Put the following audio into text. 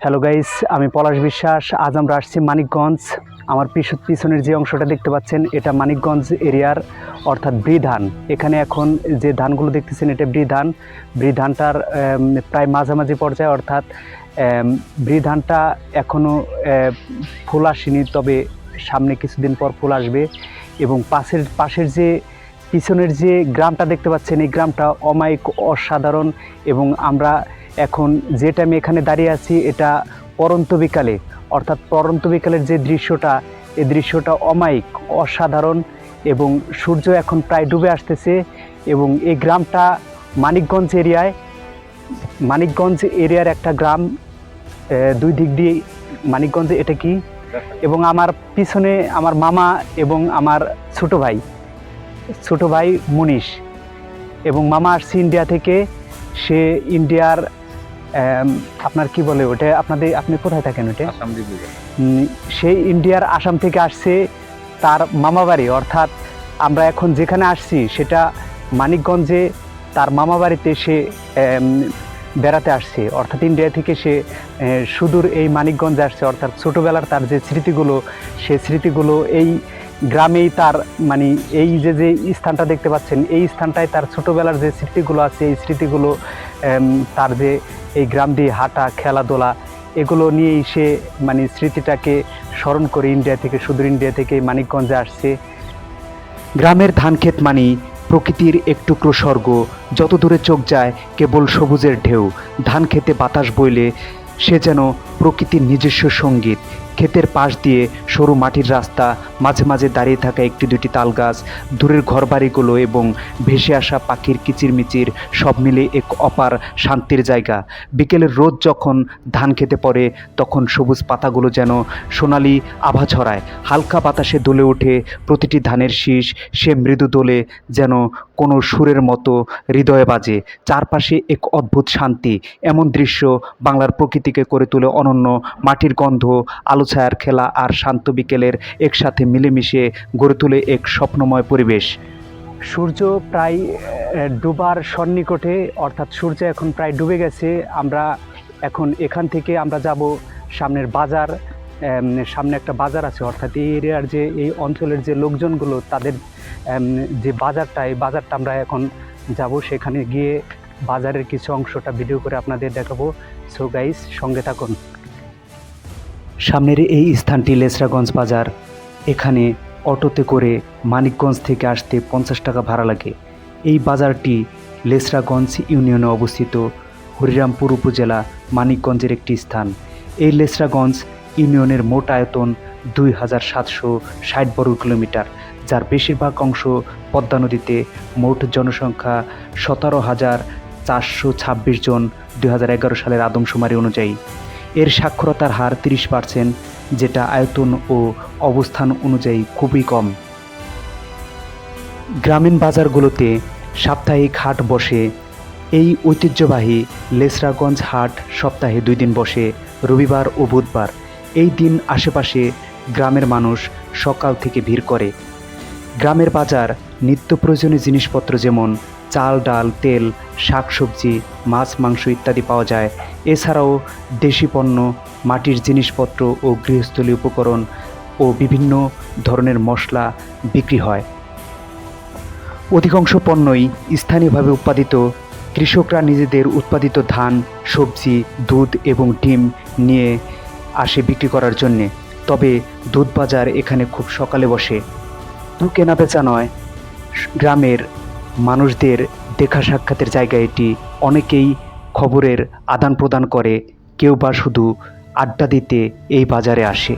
Hello guys, আমি পলাশ বিশ্বাস। আজ আমরা আসছি মানিকগঞ্জ। আমার পিছনের যে অংশটা দেখতে পাচ্ছেন এটা মানিকগঞ্জ এরিয়ার অর্থাৎ ব্রি ধান। এখানে এখন যে ধানগুলো দেখতেছেন এটা ব্রি ধান। ব্রি ধানটার প্রায় মাঝামাঝি পর্যায়ে, অর্থাৎ ব্রি ধানটা এখনও ফুল আসেনি, তবে সামনে কিছুদিন পর ফুল আসবে। এবং পাশের যে পিছনের যে গ্রামটা দেখতে পাচ্ছেন এই গ্রামটা অমায়িক অসাধারণ। এবং আমরা এখন যে টাইমে এখানে দাঁড়িয়ে আছি এটা পরন্ত বিকালে, অর্থাৎ পরন্ত বিকালের যে দৃশ্যটা, এই দৃশ্যটা অমায়িক অসাধারণ। এবং সূর্য এখন প্রায় ডুবে আসতেছে। এবং এই গ্রামটা মানিকগঞ্জ এরিয়ার একটা গ্রাম। দুই দিক দিয়ে মানিকগঞ্জে এটা কি। এবং আমার পিছনে আমার মামা এবং আমার ছোট ভাই মুনিশ। এবং মামা আসছে ইন্ডিয়া থেকে। সে ইন্ডিয়ার আপনার কি বলে ওটা, আপনি কোথায় থাকেন ওটা? সেই ইন্ডিয়ার আসাম থেকে আসছে তার মামা বাড়ি, অর্থাৎ আমরা এখন যেখানে আসছি সেটা মানিকগঞ্জে তার মামা বাড়িতে সে বেড়াতে আসছে। অর্থাৎ ইন্ডিয়া থেকে সে সুদূর এই মানিকগঞ্জে আসছে। অর্থাৎ ছোটোবেলার তার যে স্মৃতিগুলো, সে স্মৃতিগুলো এই গ্রামেই তার, মানে এই যে স্থানটা দেখতে পাচ্ছেন এই স্থানটায় তার ছোটোবেলার যে স্মৃতিগুলো আছে, এই স্মৃতিগুলো তার যে এই গ্রাম দিয়ে হাঁটা, খেলাধুলা, এগুলো নিয়েই সে মানে স্মৃতিটাকে স্মরণ করে সুদূর ইন্ডিয়া থেকে মানিকগঞ্জে আসছে। গ্রামের ধান ক্ষেত মানে প্রকৃতির এক টুকরো স্বর্গ। যত দূরে চোখ যায় কেবল সবুজের ঢেউ। ধান খেতে বাতাস বইলে সে যেন প্রকৃতির নিজস্ব সঙ্গীত। ক্ষেতের পাশ দিয়ে সরু মাটির রাস্তা, মাঝে মাঝে দাঁড়িয়ে থাকা একটি দুটি তাল গাছ, দূরের ঘরবাড়িগুলো এবং ভেসে আসা পাখির কিচিরমিচির, সব মিলে এক অপার শান্তির জায়গা। বিকেলের রোদ যখন ধান খেতে পড়ে তখন সবুজ পাতাগুলো যেন সোনালি আভা ছড়ায়। হালকা বাতাসে দুলে ওঠে প্রতিটি ধানের শীষ। সে মৃদু দোলে যেন কোনো সুরের মতো হৃদয়ে বাজে। চারপাশে এক অদ্ভুত শান্তি। এমন দৃশ্য বাংলার প্রকৃতিকে করে তোলে অনন্য। মাটির গন্ধ, আলো ছায়ার খেলা আর শান্ত বিকেলের একসাথে মিলেমিশে গড়ে তোলে এক স্বপ্নময় পরিবেশ। সূর্য প্রায় ডুবার সন্নিকটে, অর্থাৎ সূর্য এখন প্রায় ডুবে গেছে। আমরা এখন এখান থেকে আমরা যাব সামনের বাজার। সামনে একটা বাজার আছে, অর্থাৎ এই এরিয়ার যে এই অঞ্চলের যে লোকজনগুলো তাদের যে বাজারটা, এই বাজারটা আমরা এখন যাব। সেখানে গিয়ে বাজারের কিছু অংশটা ভিডিও করে আপনাদের দেখাবো। সো গাইস, সঙ্গে থাকুন। সামনের এই স্থানটি লেসরাগঞ্জ বাজার। এখানে অটোতে করে মানিকগঞ্জ থেকে আসতে 50 টাকা ভাড়া লাগে। এই বাজারটি লেসরাগঞ্জ ইউনিয়নে অবস্থিত, হরিরামপুর উপজেলা, মানিকগঞ্জের একটি স্থান। এই লেসরাগঞ্জ ইউনিয়নের মোট আয়তন 2760 বর্গ কিলোমিটার, যার বেশিরভাগ অংশ পদ্মা নদীতে। মোট জনসংখ্যা 17,426 জন 2011 সালের আদমশুমারি অনুযায়ী। এর সাক্ষরতার হার 30%, যেটা আয়তন ও অবস্থান অনুযায়ী খুবই কম। গ্রামীণ বাজারগুলোতে সাপ্তাহিক হাট বসে। এই ঐতিহ্যবাহী লেসরাগঞ্জ হাট সপ্তাহে 2 দিন বসে, রবিবার ও বুধবার। এই দিন আশেপাশে গ্রামের মানুষ সকাল থেকে ভিড় করে। গ্রামের বাজার নিত্য প্রয়োজনীয় জিনিসপত্র যেমন চাল, ডাল, তেল, শাকসবজি, মাছ, মাংস ইত্যাদি পাওয়া যায়। এছাড়াও দেশি পণ্য, মাটির জিনিসপত্র ও গৃহস্থলী উপকরণ ও বিভিন্ন ধরনের মশলা বিক্রি হয়। অধিকাংশ পণ্যই স্থানীয়ভাবে উৎপাদিত। কৃষকরা নিজেদের উৎপাদিত ধান, সবজি, দুধ এবং ডিম নিয়ে আসে বিক্রি করার জন্যে। তবে দুধ বাজার এখানে খুব সকালে বসে। শুধু কেনাবেচা নয়, গ্রামের মানুষদের দেখা সাক্ষাতের জায়গা এটি। অনেকেই খবরের আদান প্রদান করে, কেউ বা শুধু আড্ডা দিতে এই বাজারে আসে।